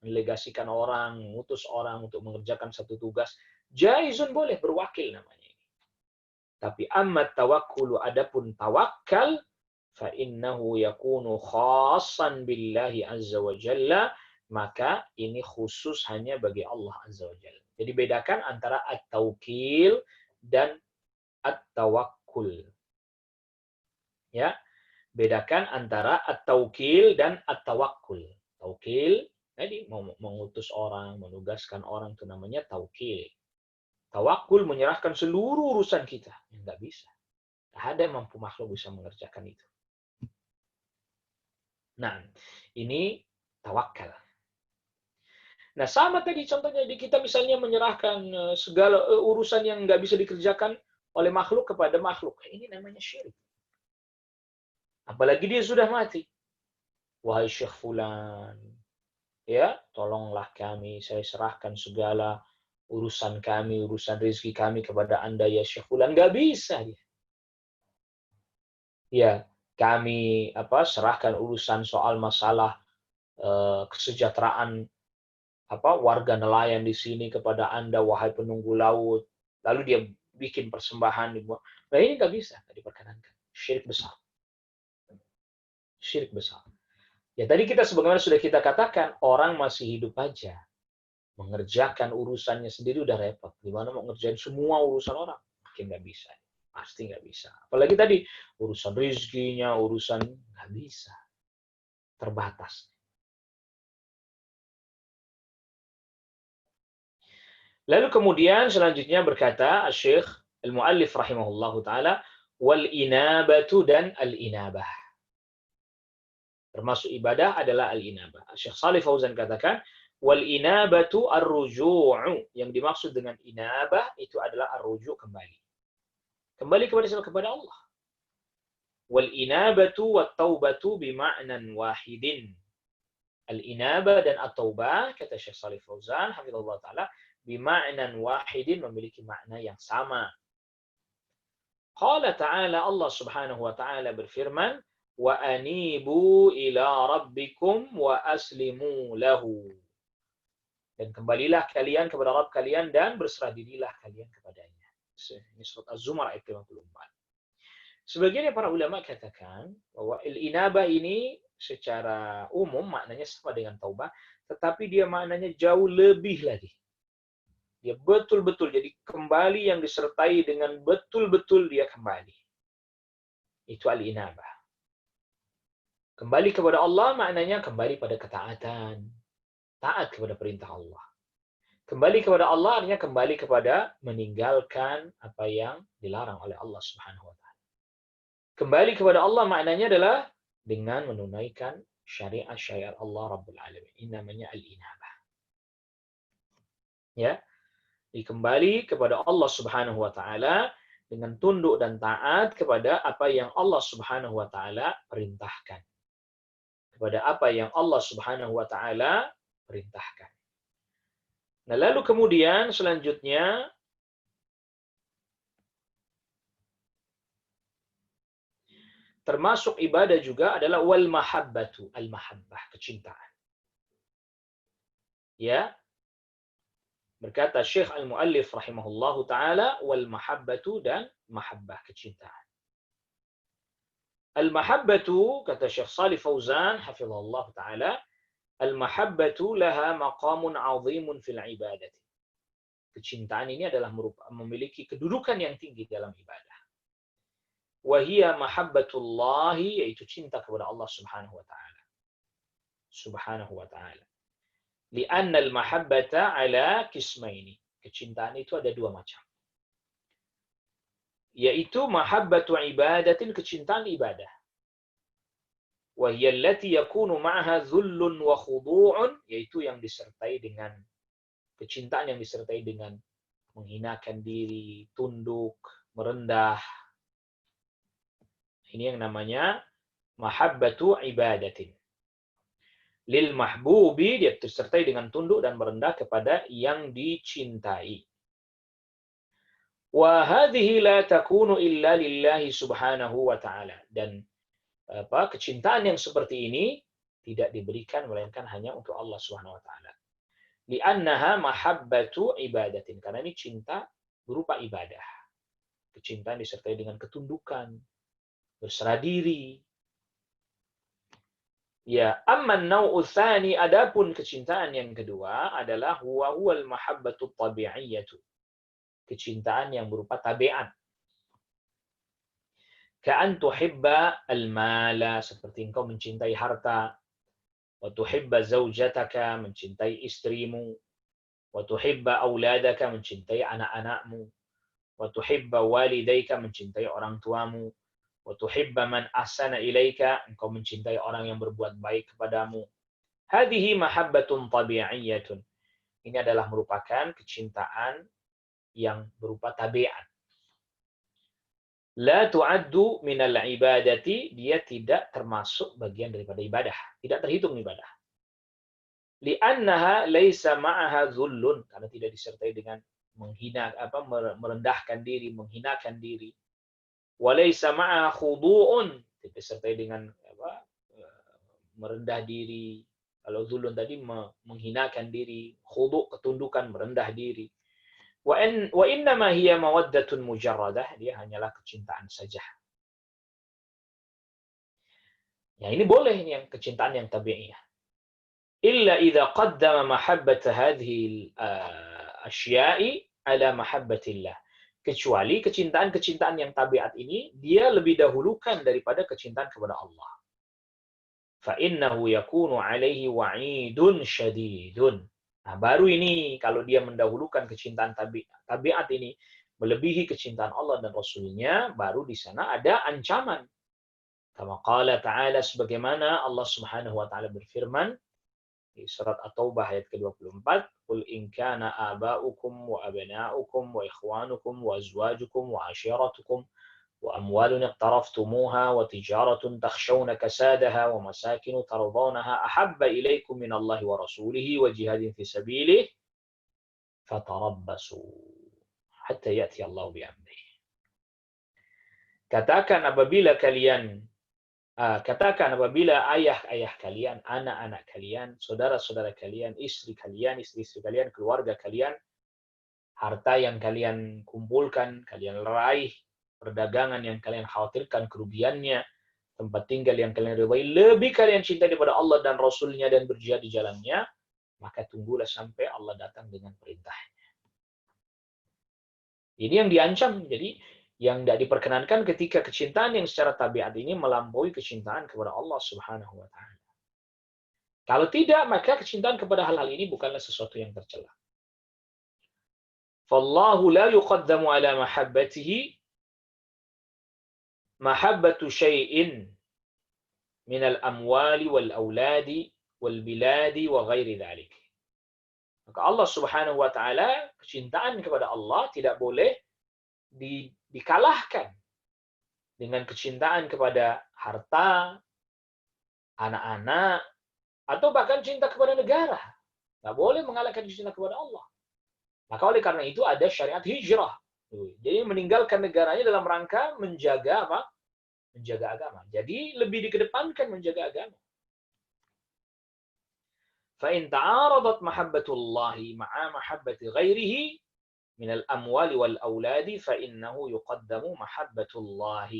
mendelegasikan orang, mengutus orang untuk mengerjakan satu tugas, jaizun, boleh, berwakil namanya ini. Tapi amma tawakkulu, adapun tawakal, fa innahu yakunu khassan billahi azza wa jalla, maka ini khusus hanya bagi Allah Azza wa Jalla. Jadi bedakan antara at-taukil dan at-tawakkul. Ya, bedakan antara at-taukil dan at-tawakkul. Taukil, jadi mengutus orang, menugaskan orang itu namanya taukil. Tawakkul menyerahkan seluruh urusan kita. Enggak bisa. Tidak ada yang mampu makhluk bisa mengerjakan itu. Nah, ini tawakal. Nah, sama tadi contohnya di kita misalnya menyerahkan segala urusan yang nggak bisa dikerjakan oleh makhluk kepada makhluk. Ini namanya syirik. Apalagi dia sudah mati. Wahai Syekh Fulan, ya, tolonglah kami, saya serahkan segala urusan kami, urusan rezeki kami kepada Anda ya Syekh Fulan. Nggak bisa dia. Ya, kami serahkan urusan soal masalah kesejahteraan warga nelayan di sini kepada Anda, wahai penunggu laut. Lalu dia bikin persembahan. Nah, ini nggak bisa, nggak diperkenankan. Syirik besar. Syirik besar. Ya tadi kita sebagaimana sudah kita katakan, orang masih hidup aja. Mengerjakan urusannya sendiri udah repot. Gimana mau ngerjain semua urusan orang? Mungkin nggak bisa. Pasti nggak bisa. Apalagi tadi, urusan rezekinya, urusan nggak bisa. Terbatas. Lalu kemudian selanjutnya berkata Syekh Al-Muallif rahimahullahu taala, wal inabatu dan al-inabah. Termasuk ibadah adalah al-inabah. Syekh Shalih Fauzan katakan, wal inabatu ar-ruju'u. Yang dimaksud dengan inabah itu adalah ar-ruju' kembali. Kembali kepada siapa? Kepada Allah. Wal inabatu wat taubatu bima'nan wahidin. Al-inabah dan at-taubah kata Syekh Shalih Fauzan hafizahullah taala bima'nan wahidin memiliki makna yang sama. Qala ta'ala, Allah Subhanahu wa ta'ala berfirman, wa anibu ila rabbikum wa aslimu lahu. Dan kembalilah kalian kepada Rabb kalian dan berserah dirilah kalian kepadanya. Ini surat Az-Zumar ayat 54. Sebagian para ulama katakan bahwa al-inabah ini secara umum maknanya sama dengan taubah, tetapi dia maknanya jauh lebih lagi. Dia betul-betul, jadi kembali yang disertai dengan betul-betul dia kembali. Itu al-inabah. Kembali kepada Allah maknanya kembali pada ketaatan. Taat kepada perintah Allah. Kembali kepada Allah artinya kembali kepada meninggalkan apa yang dilarang oleh Allah Subhanahu wa taala. Kembali kepada Allah maknanya adalah dengan menunaikan syariat-syariat Allah Rabbul Alamin. Ini namanya al-inabah. Ya. Kembali kepada Allah Subhanahu wa taala dengan tunduk dan taat kepada apa yang Allah Subhanahu wa taala perintahkan. Kepada apa yang Allah Subhanahu wa taala perintahkan. Nah, lalu kemudian selanjutnya termasuk ibadah juga adalah wal mahabbatu, al-mahabbah, kecintaan. Ya. Berkata Syekh Al-Muallif rahimahullahu taala wal mahabbatu dan mahabbah, kecintaan. Al-mahabbatu kata Syekh Shalih Fauzan hafizahullah taala, al-mahabbatu laha maqamun 'azimun fil ibadati. Kecintaan ini adalah memiliki kedudukan yang tinggi dalam ibadah. Wahia mahabbatullahi, yaitu cinta kepada Allah Subhanahu wa taala. Subhanahu wa taala. Li'anna al-mahabbata 'ala qismaini. Kecintaan itu ada dua macam. Yaitu mahabbatu ibadatin, kecintaan ibadah. Wahia allati yakunu ma'aha dhullun wa khudu'un, yaitu yang disertai dengan kecintaan yang disertai dengan menghinakan diri, tunduk, merendah. Ini yang namanya mahabbatu ibadatin. Lil mahbubi, dia disertai dengan tunduk dan merendah kepada yang dicintai. Wa hadhihi la takunu illa lillahi subhanahu wa ta'ala. Dan kecintaan yang seperti ini tidak diberikan melainkan hanya untuk Allah Subhanahu wa taala. Li'annaha mahabbatu ibadatin, karena ini cinta berupa ibadah. Kecintaan disertai dengan ketundukan, berserah diri. Ya, amman nau'u tsani, adapun kecintaan yang kedua adalah huwal mahabbatu tabi'iyyatu. Kecintaan yang berupa tabiat. Ka'an tuhibba al-mala, seperti engkau mencintai harta, wa tuhibba zaujataka, mencintai istrimu, wa tuhibba auladaka, mencintai anak-anakmu, wa tuhibba walidaika, mencintai orang tuamu, wa tuhibba man ahsana ilaika, engkau mencintai orang yang berbuat baik kepadamu. Hadhihi mahabbatun tabi'iyyatun. Ini adalah merupakan kecintaan yang berupa tabiat. La tu'addu minal ibadati, dia tidak termasuk bagian daripada ibadah, tidak terhitung ibadah. Li'annaha laisa ma'aha dhullun, karena tidak disertai dengan merendahkan diri, menghinakan diri. Wa laisa ma'aha khudu'un, tidak disertai dengan merendah diri. Kalau zulun tadi menghinakan diri, khudu' ketundukan, merendah diri. Wa innama hiya mawaddatun mujarradah, dia hanyalah kecintaan saja. Ya, ini boleh, ini yang kecintaan yang tabi'iyah. Illa idza qaddama mahabbat hadhihi asya'i ala mahabbatillah. Kecuali kecintaan-kecintaan yang tabiat ini dia lebih dahulukan daripada kecintaan kepada Allah. Fa innahu yakunu alaihi wa'idun syadidun. Nah, baru ini kalau dia mendahulukan kecintaan tabiat ini melebihi kecintaan Allah dan Rasulnya, baru di sana ada ancaman. Kama qala ta'ala, sebagaimana Allah Subhanahu wa taala berfirman di surat At-Taubah ayat ke-24, "Qul in kana aba'ukum wa abna'ukum wa ikhwanukum wa azwajukum wa ashiratukum wa amwalun iqtaraftumuha wa tijaratun takhshawna kasadaha wa masakinu tardawnaha ahabba ilaykum minallahi wa rasulihi wa jihadin fi sabilihi fatarabbasu hatta ya'ti Allah bi amrihi." Katakan apabila ayah-ayah kalian, anak-anak kalian, saudara-saudara kalian, istri-istri kalian, keluarga kalian, harta yang kalian kumpulkan, kalian raih, perdagangan yang kalian khawatirkan kerugiannya, tempat tinggal yang kalian ridhai, lebih kalian cintai daripada Allah dan Rasulnya dan berjihad di jalannya, maka tunggulah sampai Allah datang dengan perintahnya. Ini yang diancam. Jadi yang tidak diperkenankan ketika kecintaan yang secara tabiat ini melampaui kecintaan kepada Allah Subhanahu wa taala. Kalau tidak, maka kecintaan kepada hal-hal ini bukanlah sesuatu yang tercela. Fallahu la yuqaddamu ala mahabbatihi mahabbatu syai'in minal amwali wal auladi wal biladi wa ghairi dzalik. Maka Allah Subhanahu wa taala, kecintaan kepada Allah tidak boleh dikalahkan dengan kecintaan kepada harta, anak-anak, atau bahkan cinta kepada negara. Nggak boleh mengalahkan cinta kepada Allah. Maka oleh karena itu ada syariat hijrah. Jadi meninggalkan negaranya dalam rangka menjaga apa? Menjaga agama. Jadi lebih dikedepankan menjaga agama. فَإِنْ تَعَارَضَتْ مَحَبَّةُ اللَّهِ مَعَ مَحَبَّةِ غَيْرِهِ مِنَ الْأَمْوَالِ وَالْأَوْلَادِ فَإِنَّهُ يُقَدَّمُ مَحَبَّةُ اللَّهِ.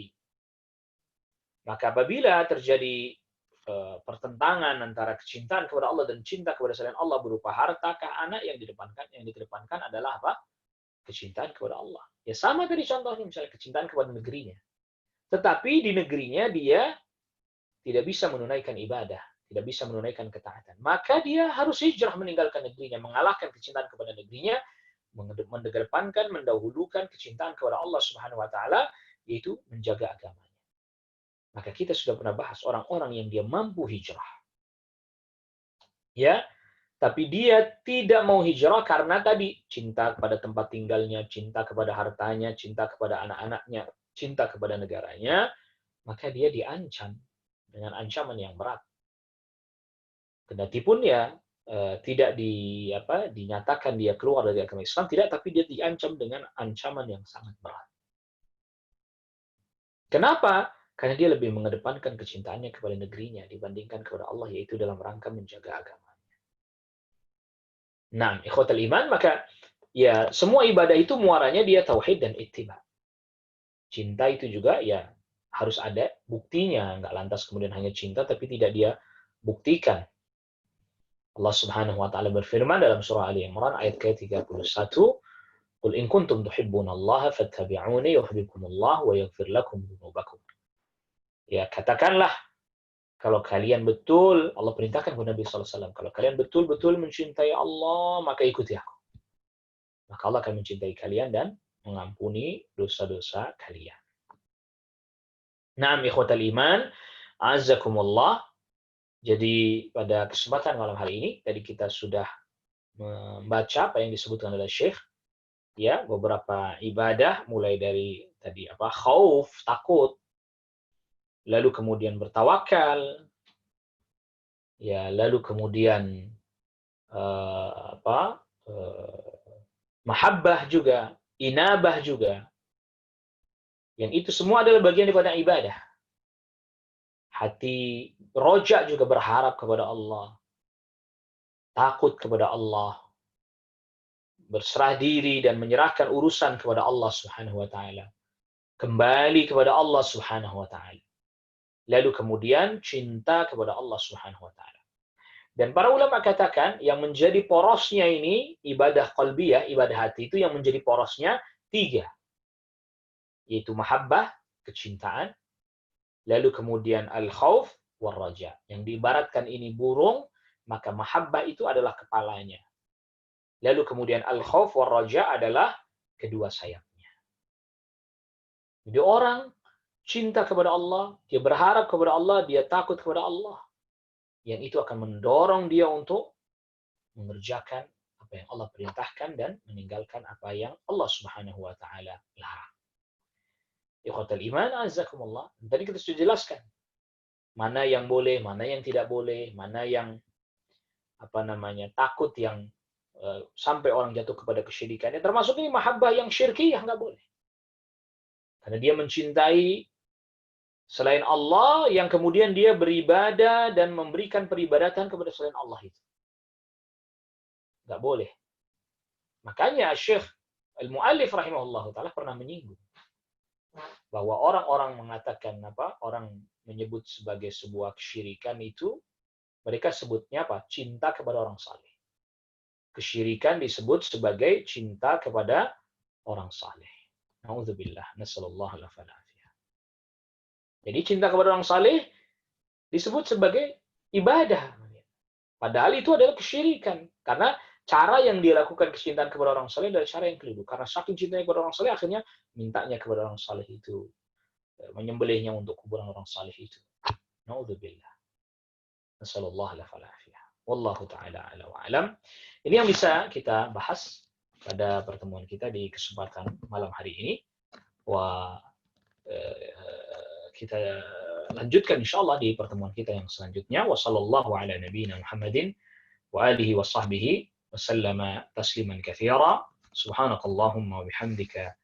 Maka apabila terjadi pertentangan antara kecintaan kepada Allah dan cinta kepada selain Allah berupa harta kah, anak, yang dikedepankan adalah apa? Kecintaan kepada Allah. Ya sama tadi contohnya, misalnya kecintaan kepada negerinya. Tetapi di negerinya dia tidak bisa menunaikan ibadah, tidak bisa menunaikan ketaatan. Maka dia harus hijrah meninggalkan negerinya, mengalahkan kecintaan kepada negerinya, mengedepankan, mendahulukan kecintaan kepada Allah Subhanahu wa taala, yaitu menjaga agamanya. Maka kita sudah pernah bahas orang-orang yang dia mampu hijrah. Ya, tapi dia tidak mau hijrah karena tadi cinta kepada tempat tinggalnya, cinta kepada hartanya, cinta kepada anak-anaknya, cinta kepada negaranya, maka dia diancam dengan ancaman yang berat. Kendatipun ya tidak dinyatakan dia keluar dari agama Islam, tidak, tapi dia diancam dengan ancaman yang sangat berat. Kenapa? Karena dia lebih mengedepankan kecintaannya kepada negerinya dibandingkan kepada Allah, yaitu dalam rangka menjaga agamanya. Nah, ikhwatal iman, maka ya semua ibadah itu muaranya dia tauhid dan ittiba. Cinta itu juga ya harus ada buktinya, nggak lantas kemudian hanya cinta tapi tidak dia buktikan. Allah Subhanahu wa taala berfirman dalam surah Ali Imran ayat ke-31, "Qul in kuntum tuhibbunallaha fattabi'uni yuhibbukumullah wa yaghfir lakum dzunubakum." Ya, katakanlah kalau kalian betul, Allah perintahkan kepada Nabi sallallahu alaihi wasallam, kalau kalian betul-betul mencintai Allah, maka ikuti aku. Maka Allah akan mencintai kalian dan mengampuni dosa-dosa kalian. Naam ikhwatal iman, azzakumullah. Jadi pada kesempatan malam hari ini tadi kita sudah membaca apa yang disebutkan oleh Syekh, ya, beberapa ibadah mulai dari tadi khauf, takut, lalu kemudian bertawakal, ya, lalu kemudian mahabbah juga, inabah juga. Yang itu semua adalah bagian daripada ibadah. Hati roja juga berharap kepada Allah, takut kepada Allah, berserah diri dan menyerahkan urusan kepada Allah Subhanahu wa taala. Kembali kepada Allah Subhanahu wa taala. Lalu kemudian cinta kepada Allah Subhanahu wa taala. Dan para ulama katakan yang menjadi porosnya ini ibadah qalbiyah, ibadah hati itu yang menjadi porosnya 3. Yaitu mahabbah, kecintaan, lalu kemudian al-khauf war raja. Yang diibaratkan ini burung, maka mahabbah itu adalah kepalanya. Lalu kemudian al-khauf war raja adalah kedua sayapnya. Jadi orang cinta kepada Allah, dia berharap kepada Allah, dia takut kepada Allah. Yang itu akan mendorong dia untuk mengerjakan apa yang Allah perintahkan dan meninggalkan apa yang Allah Subhanahu wa taala larang. Ikhwatal iman, azakumullah. Tadi kita sudah jelaskan mana yang boleh, mana yang tidak boleh, mana yang takut yang sampai orang jatuh kepada kesyirikan. Termasuk ini mahabbah yang syirkiyah, nggak boleh. Karena dia mencintai selain Allah yang kemudian dia beribadah dan memberikan peribadatan kepada selain Allah itu. Nggak boleh. Makanya Syekh Al-Mu'allif rahimahullah ta'ala pernah menyinggung bahwa orang-orang mengatakan orang menyebut sebagai sebuah kesyirikan itu, mereka sebutnya cinta kepada orang saleh. Kesyirikan disebut sebagai cinta kepada orang saleh. Nauzubillah, nasallallahu alaihi wasallam. Jadi cinta kepada orang saleh disebut sebagai ibadah. Padahal itu adalah kesyirikan. Karena cara yang dia lakukan kecintaan kepada orang saleh adalah cara yang keliru. Karena saking cintanya kepada orang saleh, akhirnya mintanya kepada orang saleh itu, menyembelihnya untuk kuburan orang saleh itu. Nauzubillah. Nasallallahu alaihi wasallam. Wallahu ta'ala ala wa alam. Ini yang bisa kita bahas pada pertemuan kita di kesempatan malam hari ini. Kita lanjutkan insyaallah di pertemuan kita yang selanjutnya. Wa sallallahu ala nabiyyina Muhammadin wa alihi wa sahbihi wa sallama tasliman katsira. Subhanakallahumma wa bihamdika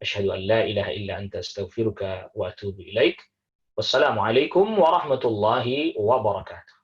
asyhadu an la ilaha illa anta astaghfiruka wa atubu ilaik. Wassalamu alaikum warahmatullahi wabarakatuh.